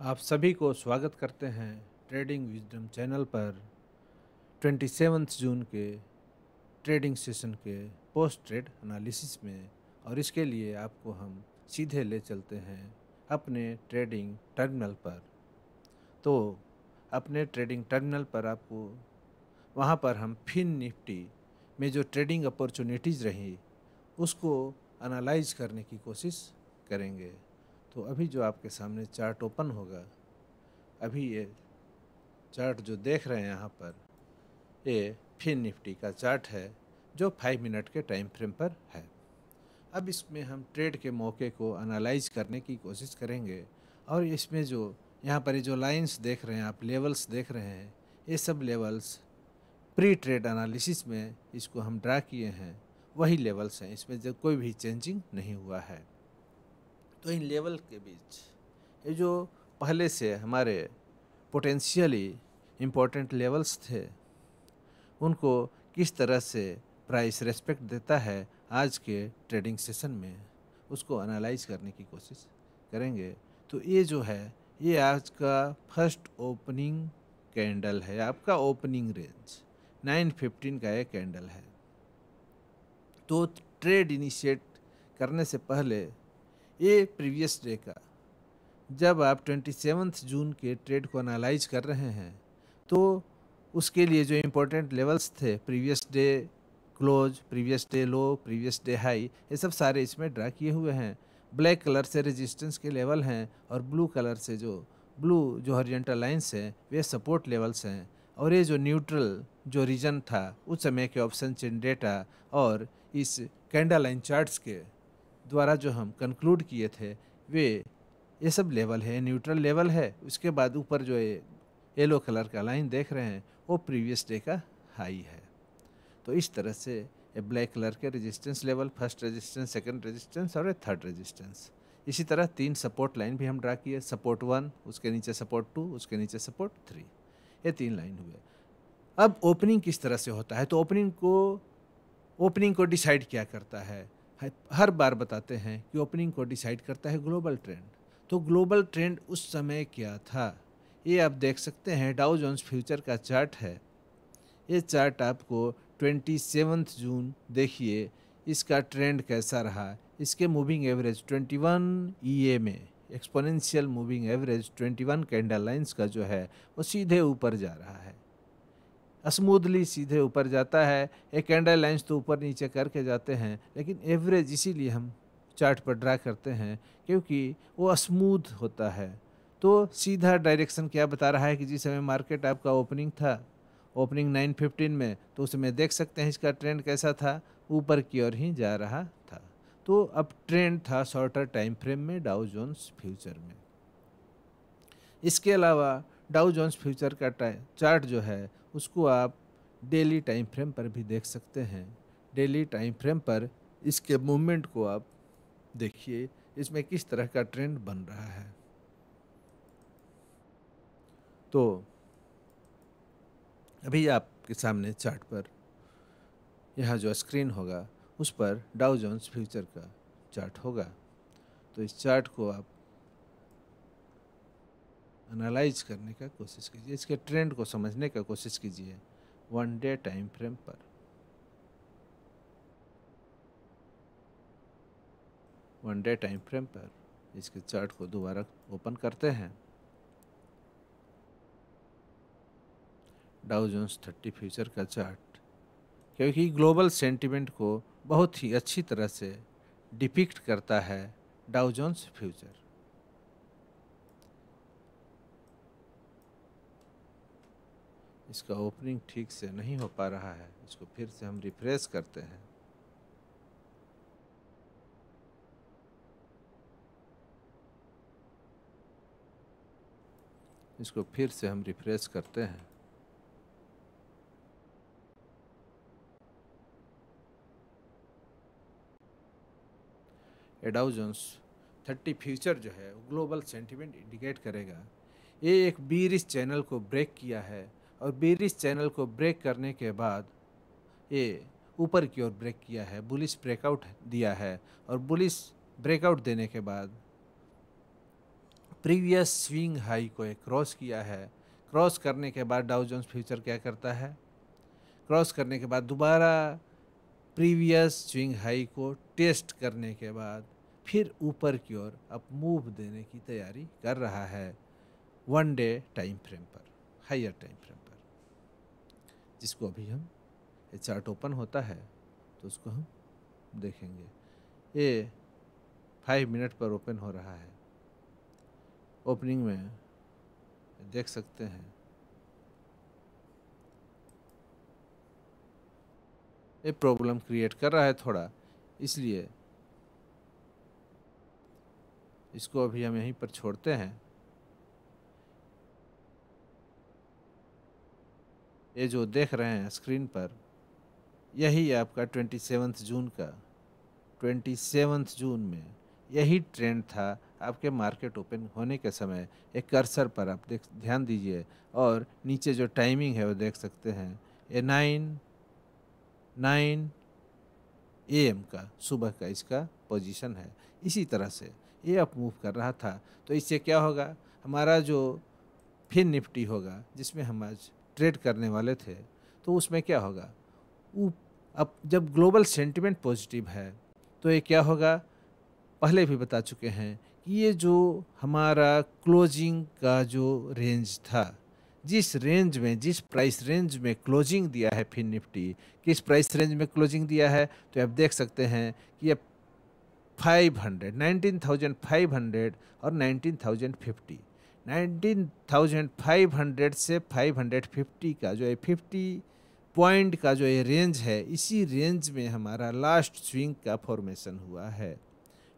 आप सभी को स्वागत करते हैं ट्रेडिंग विजडम चैनल पर 27 जून के ट्रेडिंग सेशन के पोस्ट ट्रेड एनालिसिस में। और इसके लिए आपको हम सीधे ले चलते हैं अपने ट्रेडिंग टर्मिनल पर। तो अपने ट्रेडिंग टर्मिनल पर आपको वहाँ पर हम फिन निफ्टी में जो ट्रेडिंग अपॉर्चुनिटीज़ रही उसको एनालाइज करने की कोशिश करेंगे। तो अभी जो आपके सामने चार्ट ओपन होगा, अभी ये चार्ट जो देख रहे हैं यहाँ पर, ये फिन निफ्टी का चार्ट है जो 5 मिनट के टाइम फ्रेम पर है। अब इसमें हम ट्रेड के मौके को एनालाइज करने की कोशिश करेंगे। और इसमें जो यहाँ पर ये जो लाइंस देख रहे हैं आप, लेवल्स देख रहे हैं, ये सब लेवल्स प्री ट्रेड एनालिसिस में इसको हम ड्रा किए हैं, वही लेवल्स हैं, इसमें जो कोई भी चेंजिंग नहीं हुआ है। तो इन लेवल के बीच ये जो पहले से हमारे पोटेंशियली इम्पोर्टेंट लेवल्स थे, उनको किस तरह से प्राइस रेस्पेक्ट देता है आज के ट्रेडिंग सेशन में, उसको एनालाइज करने की कोशिश करेंगे। तो ये जो है, ये आज का फर्स्ट ओपनिंग कैंडल है, आपका ओपनिंग रेंज 915 का एक कैंडल है। तो ट्रेड इनिशिएट करने से पहले ये प्रीवियस डे का, जब आप 27 जून के ट्रेड को एनालाइज कर रहे हैं, तो उसके लिए जो इम्पोर्टेंट लेवल्स थे, previous day close, previous day लो, प्रीवियस डे हाई, ये सब सारे इसमें ड्रा किए हुए हैं। ब्लैक कलर से रेजिस्टेंस के लेवल हैं और ब्लू कलर से जो हॉरिजॉन्टल लाइंस हैं वे सपोर्ट लेवल्स हैं। और ये जो न्यूट्रल जो रीजन था उस समय के ऑप्शन चेन डेटा और इस कैंडल लाइन चार्ट्स के द्वारा जो हम कंक्लूड किए थे, वे ये सब लेवल है, न्यूट्रल लेवल है। उसके बाद ऊपर जो ये येलो कलर का लाइन देख रहे हैं वो प्रीवियस डे का हाई है। तो इस तरह से ये ब्लैक कलर के resistance level, first resistance, second resistance और थर्ड रेजिस्टेंस, इसी तरह 3 सपोर्ट लाइन भी हम ड्रा किए, सपोर्ट 1, उसके नीचे सपोर्ट 2, उसके नीचे सपोर्ट 3, ये 3 लाइन हुए। अब ओपनिंग किस तरह से होता है, तो ओपनिंग को डिसाइड क्या करता है, हर बार बताते हैं कि ओपनिंग को डिसाइड करता है ग्लोबल ट्रेंड। तो ग्लोबल ट्रेंड उस समय क्या था, ये आप देख सकते हैं, डाउ जोन्स फ्यूचर का चार्ट है। ये चार्ट आपको 27 जून देखिए, इसका ट्रेंड कैसा रहा। इसके मूविंग एवरेज 21 ईए में, exponential moving average 21 candle lines का जो है वो सीधे ऊपर जा रहा है, स्मूथली सीधे ऊपर जाता है। एक कैंडल लाइंस तो ऊपर नीचे करके जाते हैं, लेकिन एवरेज इसीलिए हम चार्ट पर ड्रा करते हैं क्योंकि वो स्मूथ होता है। तो सीधा डायरेक्शन क्या बता रहा है कि जिस समय मार्केट आपका ओपनिंग था, ओपनिंग 915 में, तो उसमें देख सकते हैं इसका ट्रेंड कैसा था, ऊपर की ओर ही जा रहा था। तो अब ट्रेंड था शॉर्टर टाइम फ्रेम में डाउ जोन्स फ्यूचर में। इसके अलावा डाउ जोन्स फ्यूचर का चार्ट जो है उसको आप डेली टाइम फ्रेम पर भी देख सकते हैं। डेली टाइम फ्रेम पर इसके मूवमेंट को आप देखिए, इसमें किस तरह का ट्रेंड बन रहा है। तो अभी आपके सामने चार्ट पर यहाँ जो स्क्रीन होगा उस पर डाउ जोन्स फ्यूचर का चार्ट होगा। तो इस चार्ट को आप एनालाइज करने का कोशिश कीजिए, इसके ट्रेंड को समझने का कोशिश कीजिए 1 डे टाइम फ्रेम पर। 1 डे टाइम फ्रेम पर इसके चार्ट को दोबारा ओपन करते हैं। डाउ जोन्स 30 फ्यूचर का चार्ट, क्योंकि ग्लोबल सेंटिमेंट को बहुत ही अच्छी तरह से डिपिक्ट करता है डाउ जोन्स फ्यूचर। इसका ओपनिंग ठीक से नहीं हो पा रहा है, इसको फिर से हम रिफ्रेश करते हैं। इसको फिर से हम रिफ्रेश करते हैं। डाउ जोन्स 30 फ्यूचर जो है ग्लोबल सेंटिमेंट इंडिकेट करेगा। ये एक बीरिश चैनल को ब्रेक किया है और बीरिश चैनल को ब्रेक करने के बाद ये ऊपर की ओर ब्रेक किया है, बुलिश ब्रेकआउट दिया है। और बुलिश ब्रेकआउट देने के बाद प्रीवियस स्विंग हाई को एक क्रॉस किया है। क्रॉस करने के बाद डाउ जोन्स फ्यूचर क्या करता है, क्रॉस करने के बाद दोबारा प्रीवियस स्विंग हाई को टेस्ट करने के बाद फिर ऊपर की ओर अब मूव देने की तैयारी कर रहा है 1 डे टाइम फ्रेम पर, हायर टाइम फ्रेम पर, जिसको अभी हम ये चार्ट ओपन होता है तो उसको हम देखेंगे। ये 5 मिनट पर ओपन हो रहा है। ओपनिंग में देख सकते हैं ये प्रॉब्लम क्रिएट कर रहा है थोड़ा, इसलिए इसको अभी हम यहीं पर छोड़ते हैं। ये जो देख रहे हैं स्क्रीन पर, यही आपका 27 जून का, 27 जून में यही ट्रेंड था आपके मार्केट ओपन होने के समय। एक कर्सर पर आप ध्यान दीजिए और नीचे जो टाइमिंग है वो देख सकते हैं। ये 9 AM का सुबह का इसका पोजीशन है। इसी तरह से ये अप मूव कर रहा था। तो इससे क्या होगा, हमारा जो फिन निफ्टी होगा जिसमें हम आज ट्रेड करने वाले थे, तो उसमें क्या होगा, अब जब ग्लोबल सेंटिमेंट पॉजिटिव है तो ये क्या होगा, पहले भी बता चुके हैं कि ये जो हमारा क्लोजिंग का जो रेंज था, जिस रेंज में, जिस प्राइस रेंज में क्लोजिंग दिया है फिन निफ्टी, किस प्राइस रेंज में क्लोजिंग दिया है, तो आप देख सकते हैं कि ये 19,500 और 19,050, 19,500 से 550 का जो है 50 पॉइंट का जो ये रेंज है, इसी रेंज में हमारा लास्ट स्विंग का फॉर्मेशन हुआ है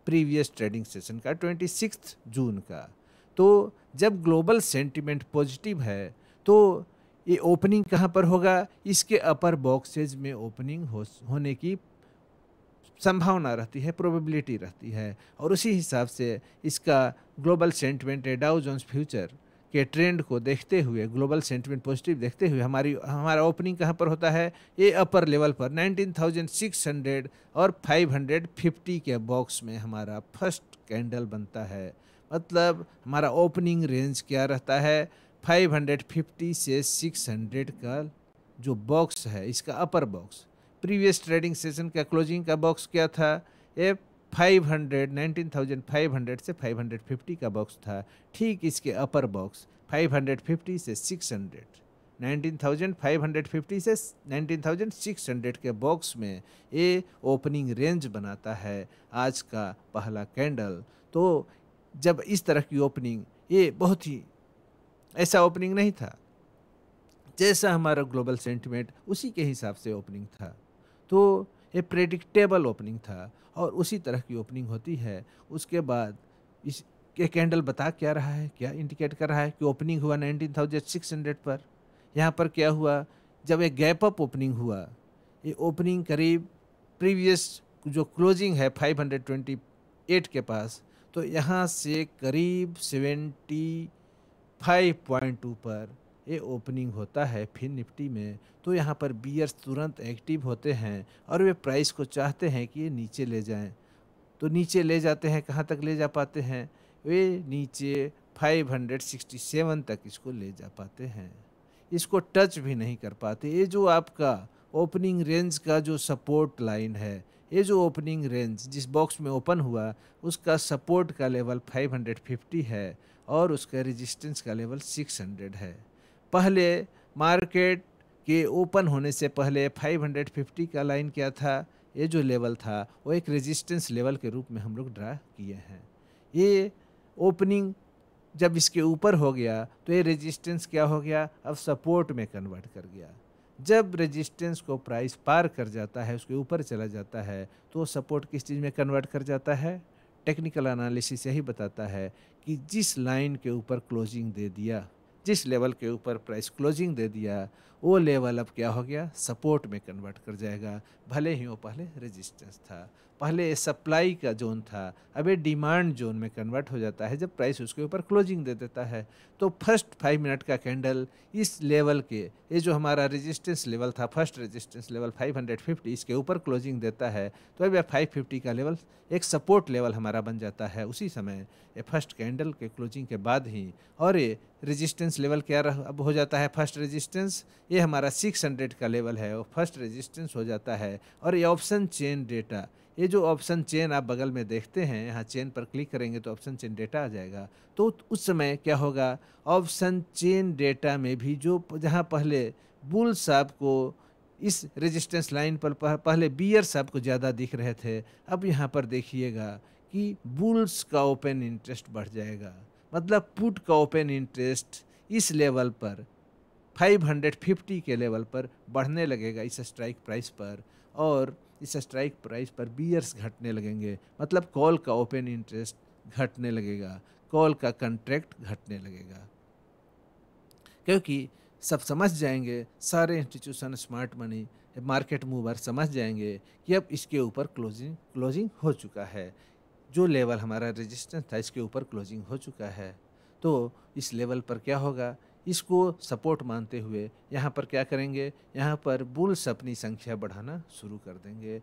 प्रीवियस ट्रेडिंग सेशन का 26 जून का। तो जब ग्लोबल सेंटिमेंट पॉजिटिव है तो ये ओपनिंग कहाँ पर होगा, इसके अपर बॉक्सेज में ओपनिंग होने की संभावना रहती है, प्रोबेबिलिटी रहती है। और उसी हिसाब से इसका global sentiment Dow Jones future के ट्रेंड को देखते हुए, ग्लोबल सेंटिमेंट पॉजिटिव देखते हुए हमारा ओपनिंग कहाँ पर होता है, ये अपर लेवल पर 19,600 और 550 के बॉक्स में हमारा फर्स्ट कैंडल बनता है। मतलब हमारा ओपनिंग रेंज क्या रहता है, 550 से 600 का जो बॉक्स है, इसका अपर बॉक्स। प्रीवियस ट्रेडिंग सेशन का क्लोजिंग का बॉक्स क्या था, ये 19,500 से 550 का बॉक्स था। ठीक इसके अपर बॉक्स 550 से 600, 19,550 से 19,600 के बॉक्स में ये ओपनिंग रेंज बनाता है आज का पहला कैंडल। तो जब इस तरह की ओपनिंग, ये बहुत ही ऐसा ओपनिंग नहीं था, जैसा हमारा ग्लोबल सेंटिमेंट उसी के हिसाब से ओपनिंग था। तो ये प्रेडिक्टेबल ओपनिंग था और उसी तरह की ओपनिंग होती है। उसके बाद इस ये कैंडल बता क्या रहा है, क्या इंडिकेट कर रहा है कि ओपनिंग हुआ 19,600 पर। यहाँ पर क्या हुआ, जब एक गैप अप ओपनिंग हुआ, ये ओपनिंग करीब प्रीवियस जो क्लोजिंग है 528 के पास, तो यहाँ से करीब 75.2 पर ये ओपनिंग होता है फिन निफ्टी में। तो यहाँ पर बियर्स तुरंत एक्टिव होते हैं और वे प्राइस को चाहते हैं कि ये नीचे ले जाएं। तो नीचे ले जाते हैं, कहाँ तक ले जा पाते हैं, वे नीचे 567 तक इसको ले जा पाते हैं, इसको टच भी नहीं कर पाते। ये जो आपका ओपनिंग रेंज का जो सपोर्ट लाइन है, ये जो ओपनिंग रेंज जिस बॉक्स में ओपन हुआ, उसका सपोर्ट का लेवल 550 है और उसका रेजिस्टेंस का लेवल 600 है। पहले मार्केट के ओपन होने से पहले 550 का लाइन क्या था, ये जो लेवल था वो एक रेजिस्टेंस लेवल के रूप में हम लोग ड्रा किए हैं। ये ओपनिंग जब इसके ऊपर हो गया तो ये रेजिस्टेंस क्या हो गया, अब सपोर्ट में कन्वर्ट कर गया। जब रेजिस्टेंस को प्राइस पार कर जाता है, उसके ऊपर चला जाता है, तो सपोर्ट किस चीज़ में कन्वर्ट कर जाता है। टेक्निकल एनालिसिस यही बताता है कि जिस लाइन के ऊपर क्लोजिंग दे दिया, जिस लेवल के ऊपर प्राइस क्लोजिंग दे दिया, वो लेवल अब क्या हो गया, सपोर्ट में कन्वर्ट कर जाएगा। भले ही वो पहले रेजिस्टेंस था, पहले ये सप्लाई का जोन था, अब ये डिमांड जोन में कन्वर्ट हो जाता है जब प्राइस उसके ऊपर क्लोजिंग दे देता है। तो फर्स्ट 5 मिनट का कैंडल इस लेवल के, ये जो हमारा रेजिस्टेंस लेवल था, फर्स्ट रेजिस्टेंस लेवल 550, इसके ऊपर क्लोजिंग देता है। तो अब यह 550 का लेवल एक सपोर्ट लेवल हमारा बन जाता है उसी समय, ये फर्स्ट कैंडल के क्लोजिंग के बाद ही। और ये रेजिस्टेंस लेवल क्या अब हो जाता है, फर्स्ट रेजिस्टेंस ये हमारा 600 का लेवल है, वो फर्स्ट रेजिस्टेंस हो जाता है। और ये ऑप्शन चेन डेटा, ये जो ऑप्शन चेन आप बगल में देखते हैं, यहाँ चेन पर क्लिक करेंगे तो ऑप्शन चेन डेटा आ जाएगा। तो उस समय क्या होगा, ऑप्शन चेन डेटा में भी जो जहाँ पहले बुल्स आपको इस रेजिस्टेंस लाइन पर पहले बियर्स आपको ज़्यादा दिख रहे थे, अब यहाँ पर देखिएगा कि बुल्स का ओपन इंटरेस्ट बढ़ जाएगा। मतलब पुट का ओपन इंटरेस्ट इस लेवल पर 550 के लेवल पर बढ़ने लगेगा इस स्ट्राइक प्राइस पर, और इस स्ट्राइक प्राइस पर बियर्स घटने लगेंगे। मतलब कॉल का ओपन इंटरेस्ट घटने लगेगा, कॉल का कंट्रैक्ट घटने लगेगा, क्योंकि सब समझ जाएंगे, सारे institution, smart money, market mover समझ जाएंगे कि अब इसके ऊपर क्लोजिंग हो चुका है। जो लेवल हमारा रेजिस्टेंस था इसके ऊपर क्लोजिंग हो चुका है। तो इस लेवल पर क्या होगा, इसको सपोर्ट मानते हुए यहाँ पर क्या करेंगे, यहाँ पर बुल्स अपनी संख्या बढ़ाना शुरू कर देंगे।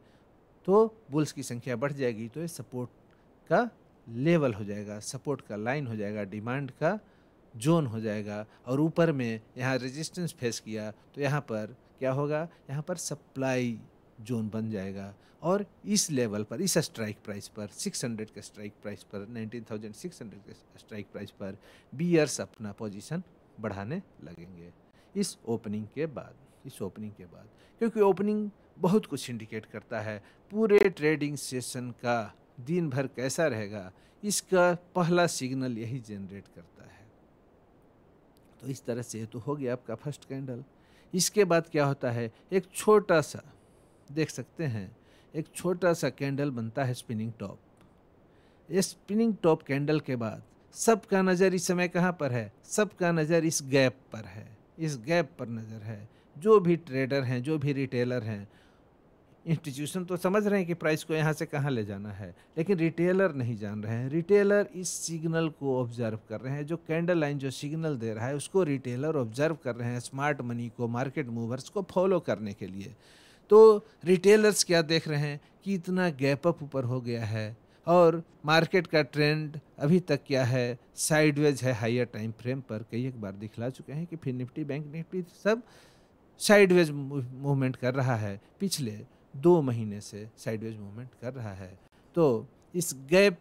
तो बुल्स की संख्या बढ़ जाएगी तो ये सपोर्ट का लेवल हो जाएगा, सपोर्ट का लाइन हो जाएगा, डिमांड का जोन हो जाएगा। और ऊपर में यहाँ रेजिस्टेंस फेस किया तो यहाँ पर क्या होगा, यहाँ पर सप्लाई जोन बन जाएगा। और इस लेवल पर, इस स्ट्राइक प्राइस पर, 600 के स्ट्राइक प्राइस पर, 19,600 के स्ट्राइक प्राइस पर बियर्स अपना पोजीशन बढ़ाने लगेंगे इस ओपनिंग के बाद, क्योंकि ओपनिंग बहुत कुछ इंडिकेट करता है। पूरे ट्रेडिंग सेशन का दिन भर कैसा रहेगा, इसका पहला सिग्नल यही जनरेट करता है। तो इस तरह से तो हो गया आपका फर्स्ट कैंडल। इसके बाद क्या होता है, एक छोटा सा, देख सकते हैं, एक छोटा सा कैंडल बनता है स्पिनिंग टॉप। इस स्पिनिंग टॉप कैंडल के बाद सबका नज़र इस समय कहाँ पर है, सबका नज़र इस गैप पर है, इस गैप पर नज़र है। जो भी ट्रेडर हैं, जो भी रिटेलर हैं, इंस्टीट्यूशन तो समझ रहे हैं कि प्राइस को यहाँ से कहाँ ले जाना है, लेकिन रिटेलर नहीं जान रहे हैं। रिटेलर इस सिग्नल को ऑब्जर्व कर रहे हैं, जो कैंडल लाइन जो सिग्नल दे रहा है उसको रिटेलर ऑब्जर्व कर रहे हैं, स्मार्ट मनी को, मार्केट मूवर्स को फॉलो करने के लिए। तो रिटेलर्स क्या देख रहे हैं कि इतना गैप अप ऊपर हो गया है और मार्केट का ट्रेंड अभी तक क्या है, साइडवेज है हायर टाइम फ्रेम पर। कई एक बार दिखला चुके हैं कि फिर निफ्टी, बैंक निफ्टी सब साइडवेज मूवमेंट कर रहा है, पिछले 2 महीने से साइडवेज मूवमेंट कर रहा है। तो इस गैप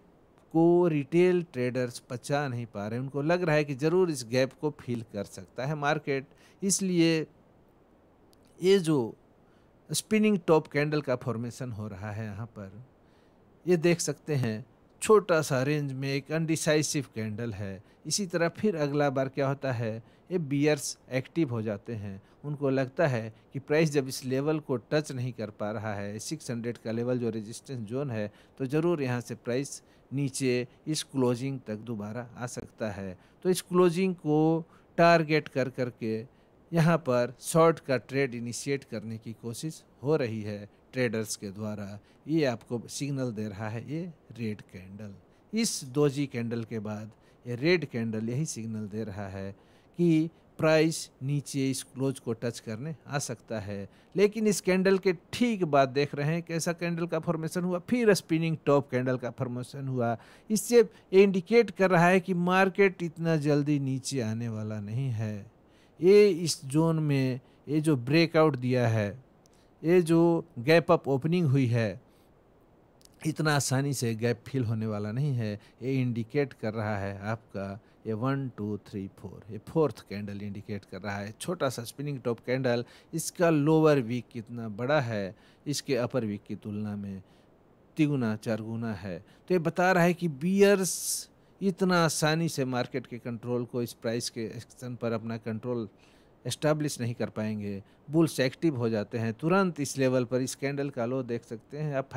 को रिटेल ट्रेडर्स पचा नहीं पा रहे, उनको लग रहा है कि ज़रूर इस गैप को फील कर सकता है मार्केट, इसलिए ये जो स्पिनिंग टॉप कैंडल का फॉर्मेशन हो रहा है यहाँ पर, ये देख सकते हैं छोटा सा रेंज में एक अनडिसाइसिव कैंडल है। इसी तरह फिर अगला बार क्या होता है, ये बियर्स एक्टिव हो जाते हैं, उनको लगता है कि प्राइस जब इस लेवल को टच नहीं कर पा रहा है, 600 का लेवल जो रेजिस्टेंस जोन है, तो ज़रूर यहाँ से प्राइस नीचे इस क्लोजिंग तक दोबारा आ सकता है। तो इस क्लोजिंग को टारगेट कर करके यहाँ पर शॉर्ट का ट्रेड इनिशिएट करने की कोशिश हो रही है ट्रेडर्स के द्वारा। ये आपको सिग्नल दे रहा है ये रेड कैंडल। इस डोजी कैंडल के बाद ये रेड कैंडल यही सिग्नल दे रहा है कि प्राइस नीचे इस क्लोज को टच करने आ सकता है। लेकिन इस कैंडल के ठीक बाद देख रहे हैं कैसा कैंडल का फॉर्मेशन हुआ, फिर स्पिनिंग टॉप कैंडल का फॉर्मेशन हुआ। इससे ये इंडिकेट कर रहा है कि मार्केट इतना जल्दी नीचे आने वाला नहीं है। ये इस जोन में ये जो ब्रेकआउट दिया है, ये जो गैप अप ओपनिंग हुई है, इतना आसानी से गैप फिल होने वाला नहीं है। ये इंडिकेट कर रहा है आपका ये 1 2 3 4, ये फोर्थ कैंडल इंडिकेट कर रहा है। छोटा सा स्पिनिंग टॉप कैंडल, इसका लोअर वीक कितना बड़ा है इसके अपर वीक की तुलना में, 3 गुना है। तो ये बता रहा है कि बियर्स इतना आसानी से मार्केट के कंट्रोल को, इस प्राइस के एक्शन पर अपना कंट्रोल एस्टैब्लिश नहीं कर पाएंगे। बुल्स एक्टिव हो जाते हैं तुरंत इस लेवल पर। इस कैंडल का लो देख सकते हैं आप,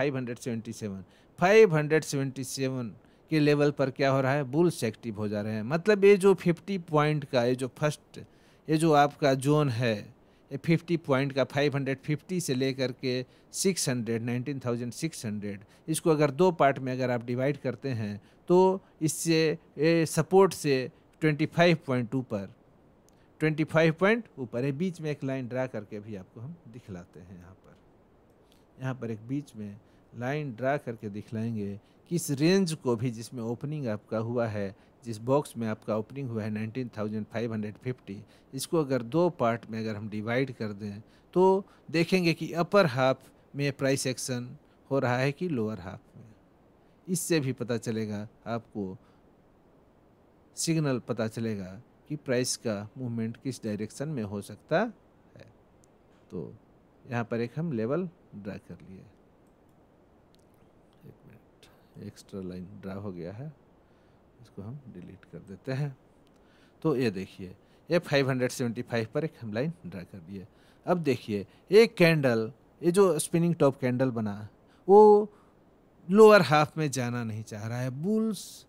577 के लेवल पर क्या हो रहा है, बुल्स एक्टिव हो जा रहे हैं। मतलब ये जो 50 पॉइंट का ये जो फर्स्ट, ये जो आपका जोन है, ये 50 पॉइंट का 550 से लेकर के 600 19,600, इसको अगर दो पार्ट में अगर आप डिवाइड करते हैं तो इससे सपोर्ट से 25 पॉइंट ऊपर 25 पॉइंट ऊपर है। बीच में एक लाइन ड्रा करके भी आपको हम दिखलाते हैं। यहाँ पर एक बीच में लाइन ड्रा करके दिखलाएंगे कि इस रेंज को भी जिसमें ओपनिंग आपका हुआ है, जिस बॉक्स में आपका ओपनिंग हुआ है 19,550, इसको अगर दो पार्ट में अगर हम डिवाइड कर दें तो देखेंगे कि अपर हाफ में प्राइस एक्शन हो रहा है कि लोअर हाफ में। इससे भी पता चलेगा आपको, सिग्नल पता चलेगा कि प्राइस का मूवमेंट किस डायरेक्शन में हो सकता है। तो यहाँ पर एक हम लेवल ड्रा कर लिए। एक मिनट, एक्स्ट्रा लाइन ड्रा हो गया है, इसको हम डिलीट कर देते हैं। तो ये देखिए, ये 575 पर एक हम लाइन ड्रा कर दिए। अब देखिए एक कैंडल, ये जो स्पिनिंग टॉप कैंडल बना वो लोअर हाफ में जाना नहीं चाह रहा है। बुल्स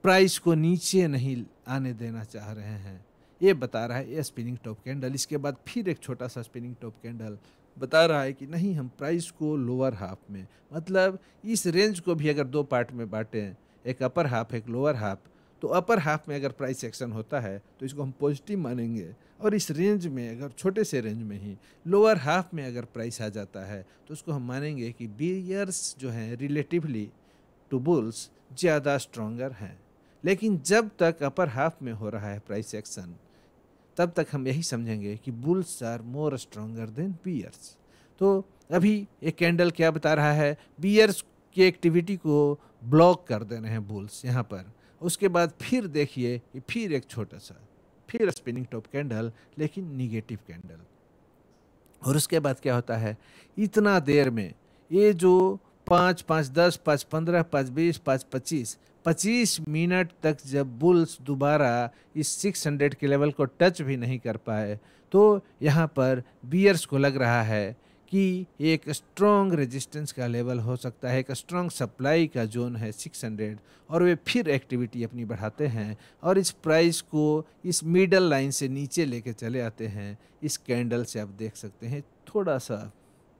प्राइस को नीचे नहीं आने देना चाह रहे हैं, ये बता रहा है ये स्पिनिंग टॉप कैंडल। इसके बाद फिर एक छोटा सा स्पिनिंग टॉप कैंडल बता रहा है कि नहीं, हम प्राइस को लोअर हाफ में, मतलब इस रेंज को भी अगर दो पार्ट में बांटें, एक अपर हाफ एक लोअर हाफ, तो अपर हाफ में अगर प्राइस एक्शन होता है तो इसको हम पॉजिटिव मानेंगे, और इस रेंज में अगर छोटे से रेंज में ही लोअर हाफ में अगर प्राइस आ जाता है तो उसको हम मानेंगे कि बियर्स जो हैं रिलेटिवली टू बुल्स ज़्यादा स्ट्रॉन्गर हैं। लेकिन जब तक अपर हाफ में हो रहा है प्राइस एक्शन, तब तक हम यही समझेंगे कि bulls are more stronger than bears. तो अभी एक कैंडल क्या बता रहा है, बियर्स की एक्टिविटी को ब्लॉक कर दे रहे हैं बुल्स यहाँ पर। उसके बाद फिर देखिए कि फिर एक छोटा सा फिर स्पिनिंग टॉप कैंडल, लेकिन निगेटिव कैंडल। और उसके बाद क्या होता है, इतना देर में ये जो 5, 5, 10, 5, 15, 5, 20, 5, 25 मिनट तक जब बुल्स दोबारा इस 600 के लेवल को टच भी नहीं कर पाए, तो यहाँ पर बियर्स को लग रहा है कि एक स्ट्रॉन्ग रेजिस्टेंस का लेवल हो सकता है, एक स्ट्रॉन्ग सप्लाई का जोन है 600, और वे फिर एक्टिविटी अपनी बढ़ाते हैं और इस प्राइस को इस मिडल लाइन से नीचे लेके चले आते हैं। इस कैंडल से आप देख सकते हैं थोड़ा सा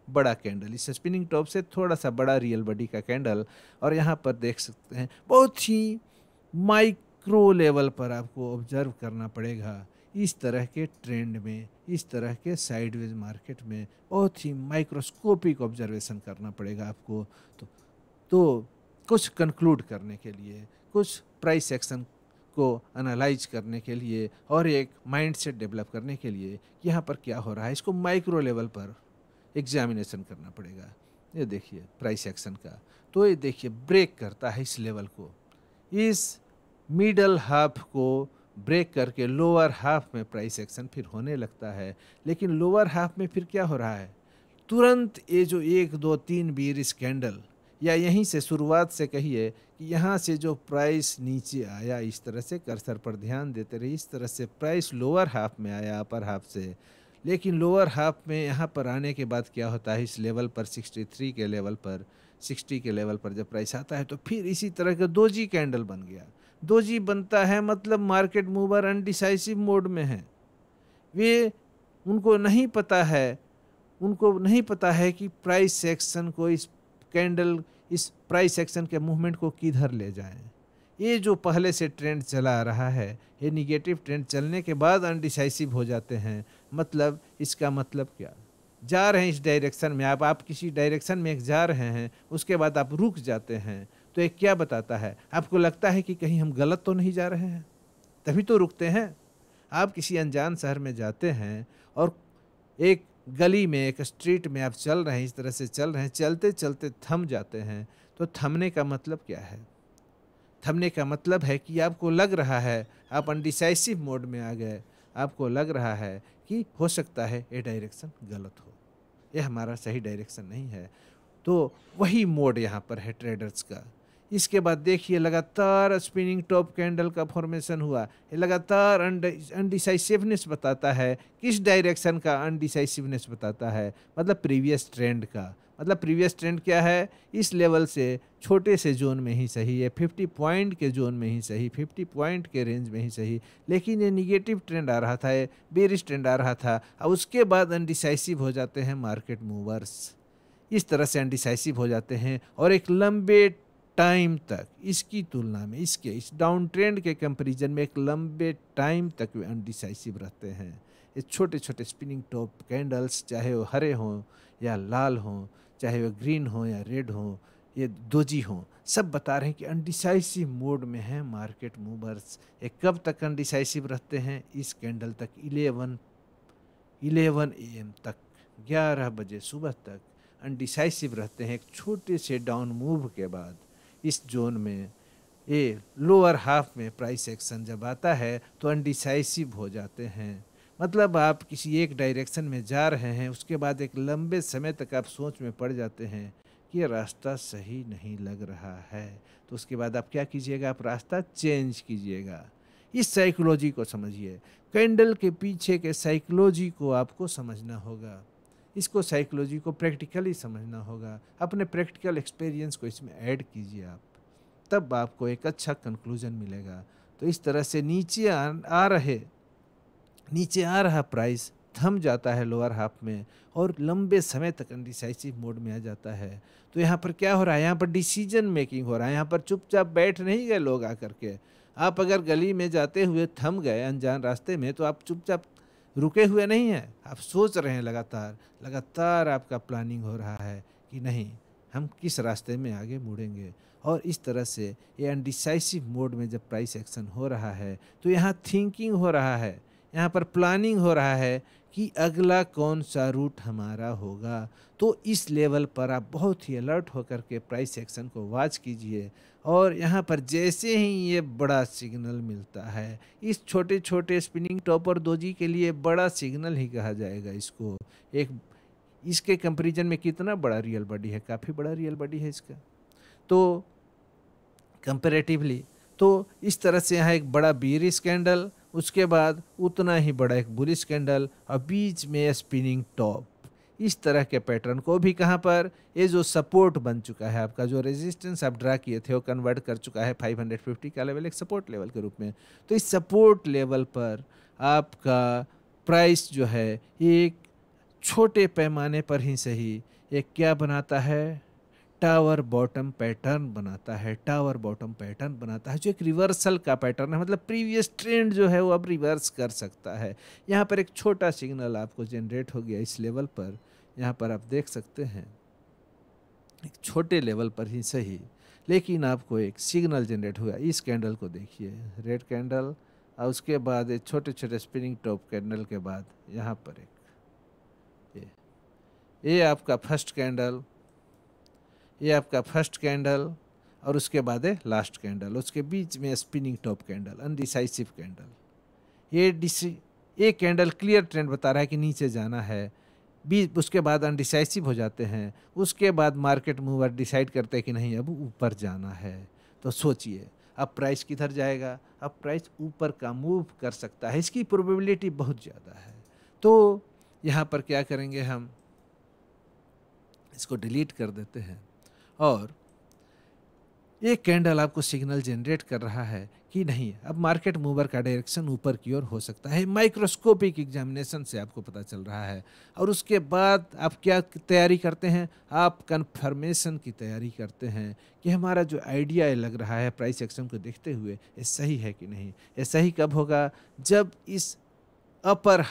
बड़ा कैंडल, इस स्पिनिंग टॉप से थोड़ा सा बड़ा रियल बॉडी का कैंडल, और यहाँ पर देख सकते हैं बहुत ही माइक्रो लेवल पर आपको ऑब्जर्व करना पड़ेगा। इस तरह के ट्रेंड में, इस तरह के साइडवेज मार्केट में बहुत ही माइक्रोस्कोपिक ऑब्जर्वेशन करना पड़ेगा आपको। तो कुछ कंक्लूड करने के लिए, कुछ प्राइस एक्शन को एनालाइज करने के लिए और एक माइंडसेट डेवलप करने के लिए यहाँ पर क्या हो रहा है, इसको माइक्रो लेवल पर एग्जामिनेशन करना पड़ेगा। ये देखिए प्राइस एक्शन का, तो ये देखिए ब्रेक करता है इस लेवल को, इस मिडल हाफ को ब्रेक करके लोअर हाफ में प्राइस एक्शन फिर होने लगता है। लेकिन लोअर हाफ में फिर क्या हो रहा है, तुरंत ये जो 1, 2, 3 बीयरिश कैंडल, या यहीं से शुरुआत से कहिए कि यहाँ से जो प्राइस नीचे आया, इस तरह से कर्सर पर ध्यान देते रहिए, इस तरह से प्राइस लोअर हाफ में आया अपर हाफ से। लेकिन लोअर हाफ में यहाँ पर आने के बाद क्या होता है, इस लेवल पर 63 के लेवल पर, 60 के लेवल पर जब प्राइस आता है तो फिर इसी तरह का दोजी कैंडल बन गया। दोजी बनता है मतलब मार्केट मूवर अनडिसाइसिव मोड में है। उनको नहीं पता है कि प्राइस सेक्शन को, इस कैंडल, इस प्राइस सेक्शन के मूवमेंट को किधर ले जाएं। ये जो पहले से ट्रेंड चला आ रहा है, ये निगेटिव ट्रेंड चलने के बाद अनडिसाइसिव हो जाते हैं। मतलब इसका मतलब क्या, जा रहे हैं इस डायरेक्शन में, आप किसी डायरेक्शन में एक जा रहे हैं, उसके बाद आप रुक जाते हैं, तो ये क्या बताता है, आपको लगता है कि कहीं हम गलत तो नहीं जा रहे हैं, तभी तो रुकते हैं। आप किसी अनजान शहर में जाते हैं और एक गली में, एक स्ट्रीट में आप चल रहे हैं, इस तरह से चल रहे हैं, चलते चलते थम जाते हैं, तो थमने का मतलब क्या है, थमने का मतलब है कि आपको लग रहा है आप अनडिसाइसिव मोड में आ गए, आपको लग रहा है कि हो सकता है ये डायरेक्शन गलत हो, ये हमारा सही डायरेक्शन नहीं है। तो वही मोड यहाँ पर है ट्रेडर्स का। इसके बाद देखिए लगातार स्पिनिंग टॉप कैंडल का फॉर्मेशन हुआ। ये लगातार अनडिसाइसिवनेस बताता है। किस डायरेक्शन का अनडिसाइसिवनेस बताता है? मतलब प्रीवियस ट्रेंड का। मतलब प्रीवियस ट्रेंड क्या है? इस लेवल से छोटे से जोन में ही सही है, 50 पॉइंट के जोन में ही सही, 50 पॉइंट के रेंज में ही सही, लेकिन ये निगेटिव ट्रेंड आ रहा था, ये बेरिश ट्रेंड आ रहा था। अब उसके बाद अनडिसाइसिव हो जाते हैं मार्केट मूवर्स। इस तरह से अनडिसाइसिव हो जाते हैं और एक लंबे टाइम तक इसकी तुलना में, इसके इस डाउन ट्रेंड के कंपैरिजन में एक लंबे टाइम तक वे अनडिसाइसिव रहते हैं। ये छोटे छोटे स्पिनिंग टॉप कैंडल्स, चाहे वो हरे हों या लाल हों, चाहे वो ग्रीन हो या रेड हो, ये दोजी हो, सब बता रहे हैं कि अनडिसाइसिव मोड में है मार्केट मूवर्स। ये कब तक अनडिसाइसिव रहते हैं? इस कैंडल तक, 11 AM तक, 11 बजे सुबह तक अनडिसाइसिव रहते हैं। एक छोटे से डाउन मूव के बाद इस जोन में, ये लोअर हाफ में प्राइस एक्शन जब आता है तो अनडिसाइसिव हो जाते हैं। मतलब आप किसी एक डायरेक्शन में जा रहे हैं, उसके बाद एक लंबे समय तक आप सोच में पड़ जाते हैं कि ये रास्ता सही नहीं लग रहा है, तो उसके बाद आप क्या कीजिएगा? आप रास्ता चेंज कीजिएगा। इस साइकोलॉजी को समझिए, कैंडल के पीछे के साइकोलॉजी को आपको समझना होगा। इसको साइकोलॉजी को प्रैक्टिकली समझना होगा। अपने प्रैक्टिकल एक्सपीरियंस को इसमें ऐड कीजिए आप, तब आपको एक अच्छा कंक्लूजन मिलेगा। तो इस तरह से नीचे आ रहा प्राइस थम जाता है लोअर हाफ में और लंबे समय तक अनडिसाइसिव मोड में आ जाता है। तो यहाँ पर क्या हो रहा है? यहाँ पर डिसीजन मेकिंग हो रहा है। यहाँ पर चुपचाप बैठ नहीं गए लोग आकर के। आप अगर गली में जाते हुए थम गए अनजान रास्ते में, तो आप चुपचाप रुके हुए नहीं हैं, आप सोच रहे हैं। लगातार आपका प्लानिंग हो रहा है कि नहीं, हम किस रास्ते में आगे मुड़ेंगे। और इस तरह से ये अनडिसाइसिव मोड में जब प्राइस एक्शन हो रहा है तो यहाँ थिंकिंग हो रहा है, यहाँ पर प्लानिंग हो रहा है कि अगला कौन सा रूट हमारा होगा। तो इस लेवल पर आप बहुत ही अलर्ट होकर के प्राइस एक्शन को वॉच कीजिए। और यहाँ पर जैसे ही ये बड़ा सिग्नल मिलता है, इस छोटे छोटे स्पिनिंग टॉप और दोजी के लिए बड़ा सिग्नल ही कहा जाएगा इसको। एक इसके कंपैरिजन में कितना बड़ा रियल बॉडी है? काफ़ी बड़ा रियल बॉडी है इसका। तो कंपैरेटिवली तो इस तरह से यहाँ एक बड़ा बीरिश कैंडल, उसके बाद उतना ही बड़ा एक बुलिश कैंडल और बीच में स्पिनिंग टॉप। इस तरह के पैटर्न को भी कहाँ पर, ये जो सपोर्ट बन चुका है आपका, जो रेजिस्टेंस आप ड्रा किए थे वो कन्वर्ट कर चुका है 550 का लेवल एक सपोर्ट लेवल के रूप में। तो इस सपोर्ट लेवल पर आपका प्राइस जो है एक छोटे पैमाने पर ही सही एक क्या बनाता है? टावर बॉटम पैटर्न बनाता है। टावर बॉटम पैटर्न बनाता है जो एक रिवर्सल का पैटर्न है। मतलब प्रीवियस ट्रेंड जो है वो अब रिवर्स कर सकता है। यहाँ पर एक छोटा सिग्नल आपको जनरेट हो गया इस लेवल पर। यहाँ पर आप देख सकते हैं एक छोटे लेवल पर ही सही, लेकिन आपको एक सिग्नल जनरेट हुआ। इस कैंडल को देखिए, रेड कैंडल, और उसके बाद एक छोटे छोटे स्पिनिंग टॉप कैंडल के बाद यहाँ पर एक ये आपका फर्स्ट कैंडल, ये आपका फर्स्ट कैंडल, और उसके बाद है लास्ट कैंडल, उसके बीच में स्पिनिंग टॉप कैंडल, अनडिसाइसिव कैंडल। ये कैंडल क्लियर ट्रेंड बता रहा है कि नीचे जाना है। उसके बाद अनडिसाइसिव हो जाते हैं। उसके बाद मार्केट मूवर डिसाइड करते हैं कि नहीं अब ऊपर जाना है। तो सोचिए अब प्राइस किधर जाएगा? अब प्राइस ऊपर का मूव कर सकता है, इसकी प्रोबेबिलिटी बहुत ज़्यादा है। तो यहाँ पर क्या करेंगे, हम इसको डिलीट कर देते हैं और ये कैंडल आपको सिग्नल जनरेट कर रहा है कि नहीं अब मार्केट मूवर का डायरेक्शन ऊपर की ओर हो सकता है। माइक्रोस्कोपिक एग्जामिनेशन से आपको पता चल रहा है। और उसके बाद आप क्या तैयारी करते हैं? आप कन्फर्मेशन की तैयारी करते हैं कि हमारा जो आइडिया लग रहा है प्राइस एक्शन को देखते हुए ये सही है कि नहीं। ये सही कब होगा? जब इस अपर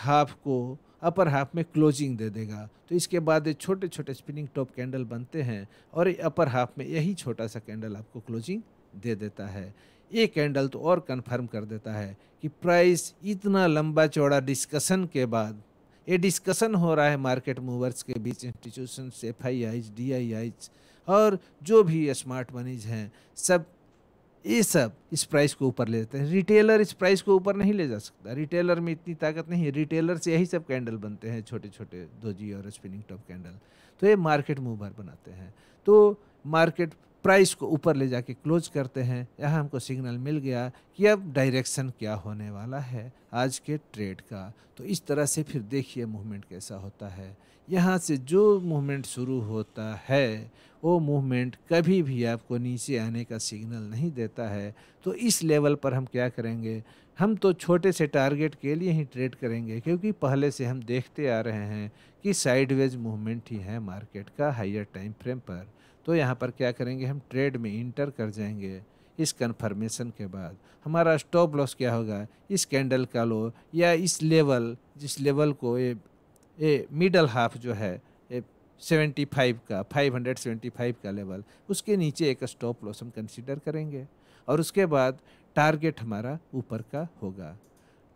हाफ में क्लोजिंग दे देगा। तो इसके बाद ये छोटे छोटे स्पिनिंग टॉप कैंडल बनते हैं और अपर हाफ में यही छोटा सा कैंडल आपको क्लोजिंग दे देता है। ये कैंडल तो और कंफर्म कर देता है कि प्राइस इतना लंबा चौड़ा डिस्कशन के बाद, ये डिस्कशन हो रहा है मार्केट मूवर्स के बीच, इंस्टीट्यूशन, FIIs, DIIs और जो भी स्मार्ट मनीज हैं, ये सब इस प्राइस को ऊपर ले जाते हैं। रिटेलर इस प्राइस को ऊपर नहीं ले जा सकता, रिटेलर में इतनी ताकत नहीं है। रिटेलर से यही सब कैंडल बनते हैं, छोटे छोटे दोजी और स्पिनिंग टॉप कैंडल। तो ये मार्केट मूवर बनाते हैं। तो मार्केट प्राइस को ऊपर ले जाके क्लोज करते हैं। यहाँ हमको सिग्नल मिल गया कि अब डायरेक्शन क्या होने वाला है आज के ट्रेड का। तो इस तरह से फिर देखिए मूवमेंट कैसा होता है। यहाँ से जो मूवमेंट शुरू होता है वो मूवमेंट कभी भी आपको नीचे आने का सिग्नल नहीं देता है। तो इस लेवल पर हम क्या करेंगे, हम तो छोटे से टारगेट के लिए ही ट्रेड करेंगे, क्योंकि पहले से हम देखते आ रहे हैं कि साइडवेज मूवमेंट ही है मार्केट का हायर टाइम फ्रेम पर। तो यहाँ पर क्या करेंगे, हम ट्रेड में इंटर कर जाएंगे। इस कन्फर्मेशन के बाद हमारा स्टॉप लॉस क्या होगा, इस कैंडल का लो या इस लेवल, जिस लेवल को ये मिडल हाफ जो है, ये 75 का 575 का लेवल, उसके नीचे एक स्टॉप लॉस हम कंसीडर करेंगे। और उसके बाद टारगेट हमारा ऊपर का होगा।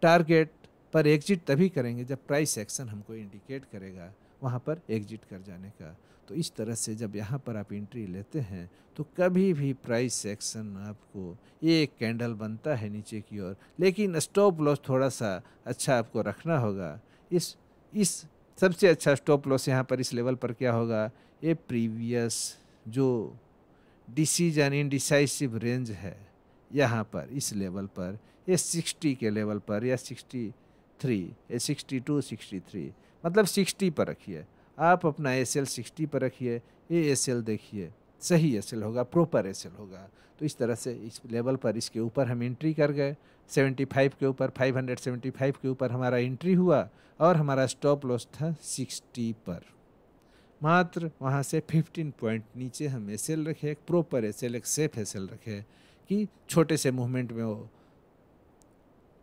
टारगेट पर एग्जिट तभी करेंगे जब प्राइस एक्शन हमको इंडिकेट करेगा वहाँ पर एग्जिट कर जाने का। तो इस तरह से जब यहाँ पर आप एंट्री लेते हैं तो कभी भी प्राइस एक्शन आपको, ये एक कैंडल बनता है नीचे की ओर, लेकिन स्टॉप लॉस थोड़ा सा अच्छा आपको रखना होगा। इस सबसे अच्छा स्टॉप लॉस यहाँ पर इस लेवल पर क्या होगा, ये प्रीवियस जो डिसीजन इंडिसाइसिव रेंज है यहाँ पर इस लेवल पर, ये 60 के लेवल पर या 63, ये 62 63, मतलब 60 पर रखिए आप अपना एसएल 60 पर रखिए। ये एसएल देखिए सही एसएल होगा, प्रॉपर एसएल होगा। तो इस तरह से इस लेवल पर इसके ऊपर हम एंट्री कर गए। 75 के ऊपर, 575 के ऊपर हमारा एंट्री हुआ और हमारा स्टॉप लॉस था 60 पर। मात्र वहाँ से 15 पॉइंट नीचे हम एसएल रखे, एक प्रॉपर एसएल, एक सेफ एसएल रखे कि छोटे से मूवमेंट में वो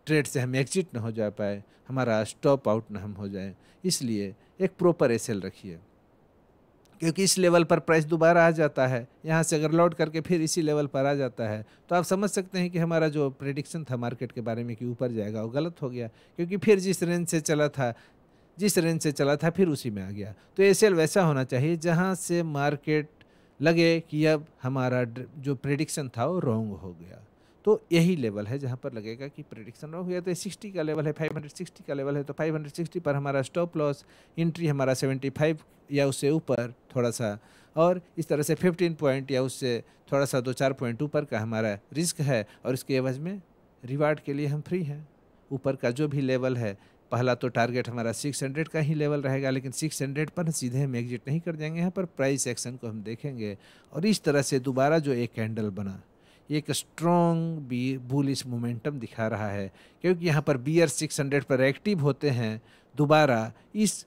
ट्रेड से हम एग्जिट ना हो जा पाए, हमारा स्टॉप आउट ना हम हो जाए। इसलिए एक प्रॉपर एसएल रखिए, क्योंकि इस लेवल पर प्राइस दोबारा आ जाता है, यहाँ से अगर लौट करके फिर इसी लेवल पर आ जाता है तो आप समझ सकते हैं कि हमारा जो प्रेडिक्शन था मार्केट के बारे में कि ऊपर जाएगा वो गलत हो गया, क्योंकि फिर जिस रेंज से चला था फिर उसी में आ गया। तो एसएल वैसा होना चाहिए जहाँ से मार्केट लगे कि अब हमारा जो प्रेडिक्शन था वो रॉन्ग हो गया। तो यही लेवल है जहाँ पर लगेगा कि प्रेडिक्शन रॉन्ग हुआ। तो 60 का लेवल है, 560 का लेवल है, तो 560 पर हमारा स्टॉप लॉस, एंट्री हमारा 75 या उससे ऊपर थोड़ा सा, और इस तरह से 15 पॉइंट या उससे थोड़ा सा 2-4 पॉइंट ऊपर का हमारा रिस्क है। और इसके एवज में रिवार्ड के लिए हम फ्री हैं। ऊपर का जो भी लेवल है, पहला तो टारगेट हमारा 600 का ही लेवल रहेगा, लेकिन 600 पर सीधे हम एग्जिट नहीं कर जाएंगे, यहाँ पर प्राइस एक्शन को हम देखेंगे। और इस तरह से दोबारा जो एक कैंडल बना, एक स्ट्रॉन्ग बुलिश मोमेंटम दिखा रहा है, क्योंकि यहाँ पर बियर 600 पर एक्टिव होते हैं दोबारा इस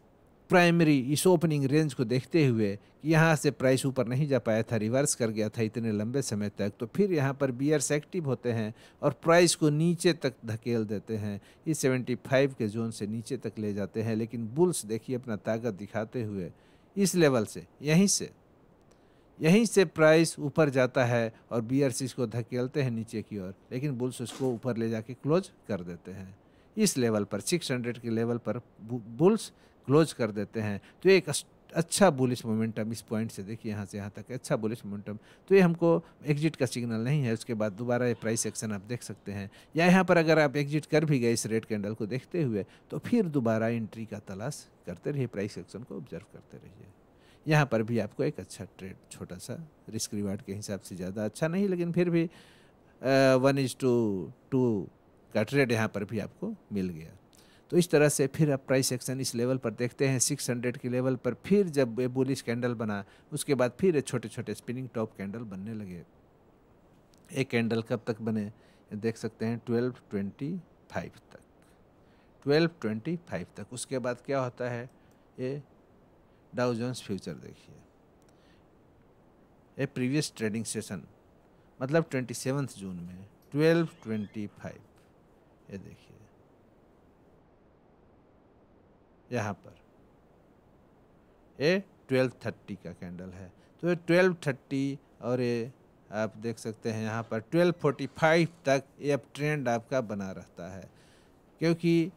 प्राइमरी, इस ओपनिंग रेंज को देखते हुए कि यहाँ से प्राइस ऊपर नहीं जा पाया था, रिवर्स कर गया था इतने लंबे समय तक। तो फिर यहाँ पर बियर्स एक्टिव होते हैं और प्राइस को नीचे तक धकेल देते हैं, इस 75 के जोन से नीचे तक ले जाते हैं। लेकिन बुल्स देखिए अपना ताकत दिखाते हुए इस लेवल से, यहीं से प्राइस ऊपर जाता है और बियर्स इसको धकेलते हैं नीचे की ओर, लेकिन बुल्स उसको ऊपर ले जाके क्लोज कर देते हैं। इस लेवल पर 600 के लेवल पर बुल्स क्लोज कर देते हैं। तो एक अच्छा बुलिश मोमेंटम इस पॉइंट से देखिए, यहाँ से यहाँ तक अच्छा बुलिश मोमेंटम। तो ये हमको एग्जिट का सिग्नल नहीं है। उसके बाद दोबारा ये प्राइस एक्शन आप देख सकते हैं, या यहाँ पर अगर आप एग्जिट कर भी गए इस रेड कैंडल को देखते हुए तो फिर दोबारा एंट्री का तलाश करते रहिए, प्राइस एक्शन को ऑब्जर्व करते रहिए। यहाँ पर भी आपको एक अच्छा ट्रेड, छोटा सा रिस्क रिवार्ड के हिसाब से ज़्यादा अच्छा नहीं, लेकिन फिर भी 1:2 का ट्रेड यहाँ पर भी आपको मिल गया। तो इस तरह से फिर आप प्राइस एक्शन इस लेवल पर देखते हैं 600 के लेवल पर। फिर जब ये बुलिश कैंडल बना उसके बाद फिर छोटे छोटे स्पिनिंग टॉप कैंडल बनने लगे। एक कैंडल कब तक बने देख सकते हैं, 1225 तक, 1225 तक। उसके बाद क्या होता है, ये डाउ जोन्स फ्यूचर देखिए, ये प्रीवियस ट्रेडिंग सेशन मतलब 27 जून में 1225, ये देखिए यहाँ पर ये 1230 का कैंडल है। तो ये 1230 और ये आप देख सकते हैं यहाँ पर 1245 तक ये अब ट्रेंड आपका बना रहता है, क्योंकि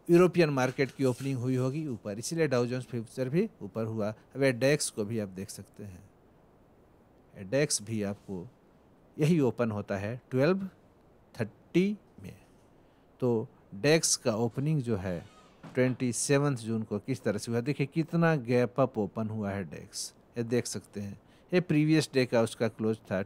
यूरोपियन मार्केट की ओपनिंग हुई होगी ऊपर, इसीलिए डाउ जोन्स फ्यूचर भी ऊपर हुआ। अब डेक्स को भी आप देख सकते हैं, डेक्स भी आपको यही ओपन होता है 1230 में। तो डेक्स का ओपनिंग जो है 27 जून को किस तरह से हुआ, देखिए कितना गैप अप ओपन हुआ है डेक्स, ये देख सकते हैं ये प्रीवियस डे का उसका क्लोज था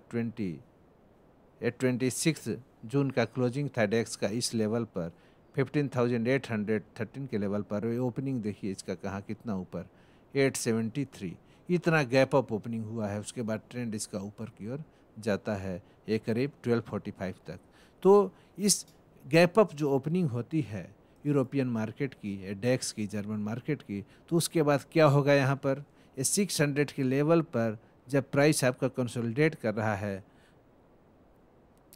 26 जून का क्लोजिंग था डेक्स का इस लेवल पर 15,813 के लेवल पर। ओपनिंग देखिए इसका कहाँ कितना ऊपर 873, इतना गैप अप ओपनिंग हुआ है। उसके बाद ट्रेंड इसका ऊपर की ओर जाता है ये करीब 1245 तक। तो इस गैप अप जो ओपनिंग होती है यूरोपियन मार्केट की, डेक्स की, जर्मन मार्केट की, तो उसके बाद क्या होगा यहाँ पर ये 600 के लेवल पर जब प्राइस आपका कंसोलिडेट कर रहा है,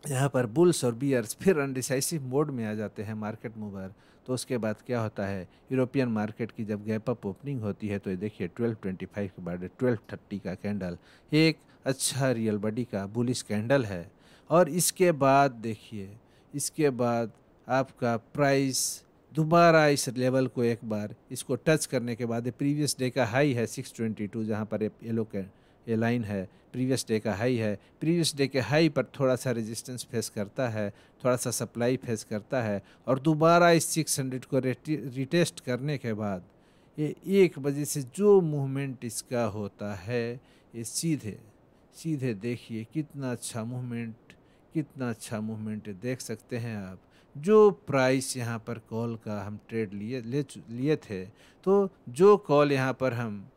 यहाँ पर बुल्स और बियर्स फिर अनडिसाइसिव मोड में आ जाते हैं मार्केट मूवर। तो उसके बाद क्या होता है यूरोपियन मार्केट की जब गैप अप ओपनिंग होती है तो ये देखिए 1225 के बाद 1230 का कैंडल एक अच्छा रियल बॉडी का बुलिश कैंडल है। और इसके बाद देखिए इसके बाद आपका प्राइस दोबारा इस लेवल को एक बार इसको टच करने के बाद प्रीवियस डे का हाई है 622, जहाँ पर ये लाइन है प्रीवियस डे का हाई है। प्रीवियस डे के हाई पर थोड़ा सा रेजिस्टेंस फेस करता है, थोड़ा सा सप्लाई फेस करता है और दोबारा इस 600 को रिटेस्ट करने के बाद ये 1 बजे से जो मूवमेंट इसका होता है ये सीधे सीधे देखिए कितना अच्छा मूवमेंट, कितना अच्छा मूवमेंट देख सकते हैं आप। जो प्राइस यहाँ पर कॉल का हम ट्रेड लिए थे, तो जो कॉल यहाँ पर हम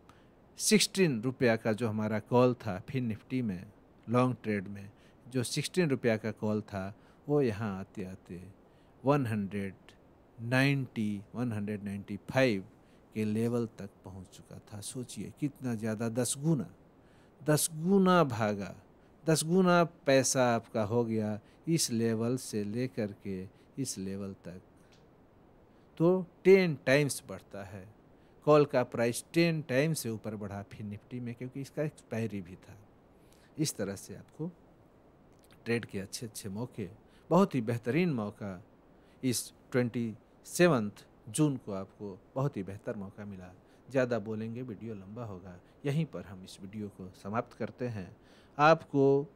16 रुपया का जो हमारा कॉल था फिर निफ्टी में लॉन्ग ट्रेड में जो 16 रुपया का कॉल था वो यहाँ आते आते 195 के लेवल तक पहुँच चुका था। सोचिए कितना ज़्यादा, 10 गुना भागा, 10 गुना पैसा आपका हो गया इस लेवल से लेकर के इस लेवल तक। तो 10 टाइम्स बढ़ता है कॉल का प्राइस, 10 टाइम से ऊपर बढ़ा फिर निफ्टी में, क्योंकि इसका एक्सपायरी भी था। इस तरह से आपको ट्रेड के अच्छे अच्छे मौके, बहुत ही बेहतरीन मौका इस 27 जून को आपको बहुत ही बेहतर मौका मिला। ज़्यादा बोलेंगे वीडियो लंबा होगा, यहीं पर हम इस वीडियो को समाप्त करते हैं। आपको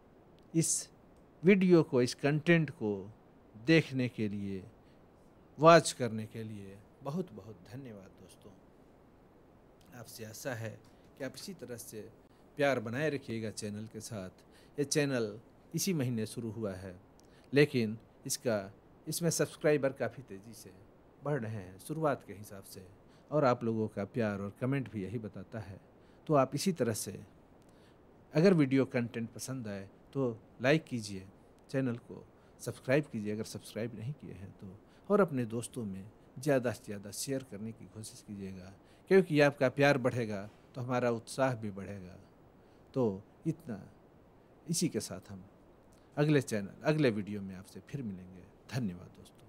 इस वीडियो को, इस कंटेंट को देखने के लिए, वॉच करने के लिए बहुत बहुत धन्यवाद दोस्तों। आपसे आशा है कि आप इसी तरह से प्यार बनाए रखिएगा चैनल के साथ। ये चैनल इसी महीने शुरू हुआ है, लेकिन इसमें सब्सक्राइबर काफ़ी तेज़ी से बढ़ रहे हैं शुरुआत के हिसाब से, और आप लोगों का प्यार और कमेंट भी यही बताता है। तो आप इसी तरह से अगर वीडियो कंटेंट पसंद आए तो लाइक कीजिए, चैनल को सब्सक्राइब कीजिए अगर सब्सक्राइब नहीं किए हैं तो, और अपने दोस्तों में ज़्यादा से ज़्यादा शेयर करने की कोशिश कीजिएगा, क्योंकि आपका प्यार बढ़ेगा तो हमारा उत्साह भी बढ़ेगा। तो इसी के साथ हम अगले वीडियो में आपसे फिर मिलेंगे। धन्यवाद दोस्तों।